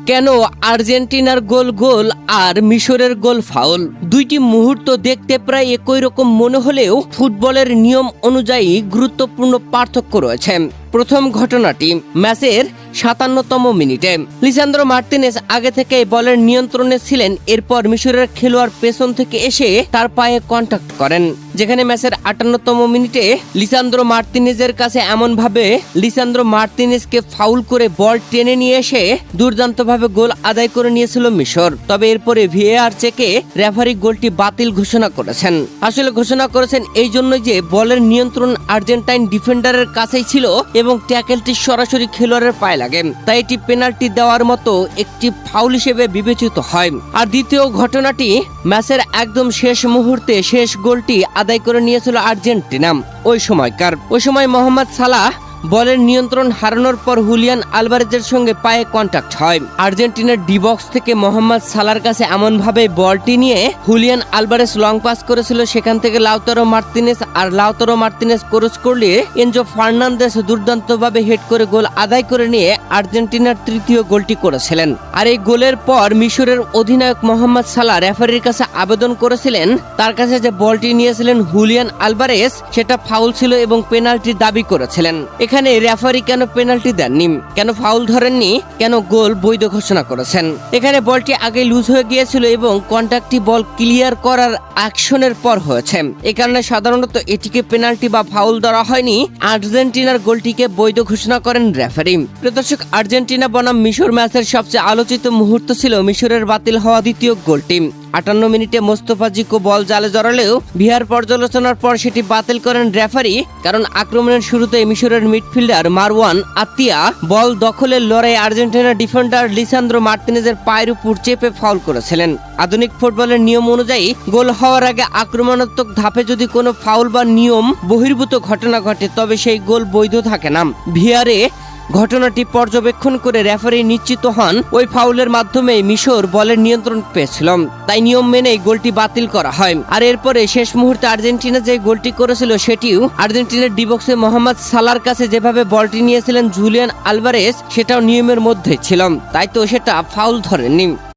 কেন আর্জেন্টিনার গোল গোল আর মিশরের গোল ফাউল? দুইটি মুহূর্ত দেখতে প্রায় একই রকম মনে হলেও ফুটবলের নিয়ম অনুযায়ী গুরুত্বপূর্ণ পার্থক্য রয়েছে। প্রথম ঘটনাটি ম্যাচের ৫৭তম মিনিটে লিসান্দ্রো মার্তিনেজ আগে থেকে বলের নিয়ন্ত্রণে ছিলেন। এরপর মিশরের খেলোয়াড় পেছন থেকে এসে তার পায়ে কন্টাক্ট করেন, যেখানে ম্যাচের ৫৮তম মিনিটে লিসান্দ্রো মার্তিনেজের কাছে এমনভাবে লিসান্দ্রো মার্তিনেজকে ফাউল করে বল টেনে নিয়ে এসে দুর্দান্তভাবে গোল আদায় করে নিয়েছিল মিশর। তবে এরপরে ভিএআর চেকে রেফারি গোলটি বাতিল ঘোষণা করেছেন। আসলে ঘোষণা করেছেন এই জন্যই যে বলের নিয়ন্ত্রণ আর্জেন্টাইন ডিফেন্ডারের কাছেই ছিল এবং ট্যাকেলটি সরাসরি খেলোয়াড়ের পায়ে লাগে, তাই এটি পেনাল্টি দেওয়ার মতো একটি ফাউল হিসেবে বিবেচিত হয়। আর দ্বিতীয় ঘটনাটি ম্যাচের একদম শেষ মুহূর্তে শেষ গোলটি আদায় করে নিয়েছিল আর্জেন্টিনা। ওই সময় মোহাম্মদ সালাহ বলের নিয়ন্ত্রণ হারানোর পর হুলিয়ান আলভারেজের সঙ্গে পায়ে কন্টাক্ট হয়। আর্জেন্টিনার ডি বক্স থেকে মোহাম্মদ সালার কাছে এমনভাবে বলটি নিয়ে হুলিয়ান আলভারেজ লং পাস করেছিল, সেখান থেকে লাউতারো মার্তিনেজ ক্রস করলে এনজো ফার্নান্দেজ দুর্দান্তভাবে হেড করে গোল আদায় করে নিয়ে আর্জেন্টিনার তৃতীয় গোলটি করেছিলেন। আর এই গোলের পর মিশরের অধিনায়ক মোহাম্মদ সালাহ রেফারির কাছে আবেদন করেছিলেন তার কাছে যে বলটি নিয়েছিলেন হুলিয়ান আলভারেজ সেটা ফাউল ছিল এবং পেনাল্টির দাবি করেছিলেন। এখানে রেফারি কেন পেনাল্টি দেননি, কেন ফাউল ধরেননি, কেন গোল বৈধ ঘোষণা করেছেন? এখানে বলটি আগে লুজ হয়ে গিয়েছিল এবং কন্টাক্টটি বল ক্লিয়ার করার অ্যাকশনের পর হয়েছে। এই কারণে সাধারণত এটিকে পেনাল্টি বা ফাউল ধরা হয়নি। আর্জেন্টিনার গোলটিকে বৈধ ঘোষণা করেন রেফারি। প্রদর্শক, আর্জেন্টিনা বনাম মিশর ম্যাচের সবচেয়ে আলোচিত মুহূর্ত ছিল মিশরের বাতিল হওয়া দ্বিতীয় গোলটি। ৫৮ মিনিটে মোস্তফা জিকো বল জালে জড়ালেও ভিআর পর্যালোচনার পর সেটি বাতিল করেন রেফারি, কারণ আক্রমণের শুরুতে মিশরের মিডফিল্ডার মারওয়ান আতিয়া বল দখলের লড়াই আর্জেন্টিনার ডিফেন্ডার লিসান্দ্রো মার্তিনেজের পায়ের উপর চেপে ফাউল করেছিলেন। আধুনিক ফুটবলের নিয়ম অনুযায়ী গোল হওয়ার আগে আক্রমণাত্মক ধাপে যদি কোনো ফাউল বা নিয়ম বহির্ভূত ঘটনা ঘটে তবে সেই গোল বৈধ থাকে না। ভিআরে ঘটনাটি পর্যবেক্ষণ করে রেফারি নিশ্চিত হন ওই ফাউলের মাধ্যমে মিশর বলের নিয়ন্ত্রণ পেয়েছিল, তাই নিয়ম মেনেই গোলটি বাতিল করা হয়। আর এরপরে শেষ মুহূর্তে আর্জেন্টিনা যে গোলটি করেছিল সেটিও আর্জেন্টিনার ডিবক্সে মোহাম্মদ সালার কাছে যেভাবে বলটি নিয়েছিলেন জুলিয়ান আলভারেজ সেটাও নিয়মের মধ্যে ছিল, তাই তো সেটা ফাউল ধরেননি।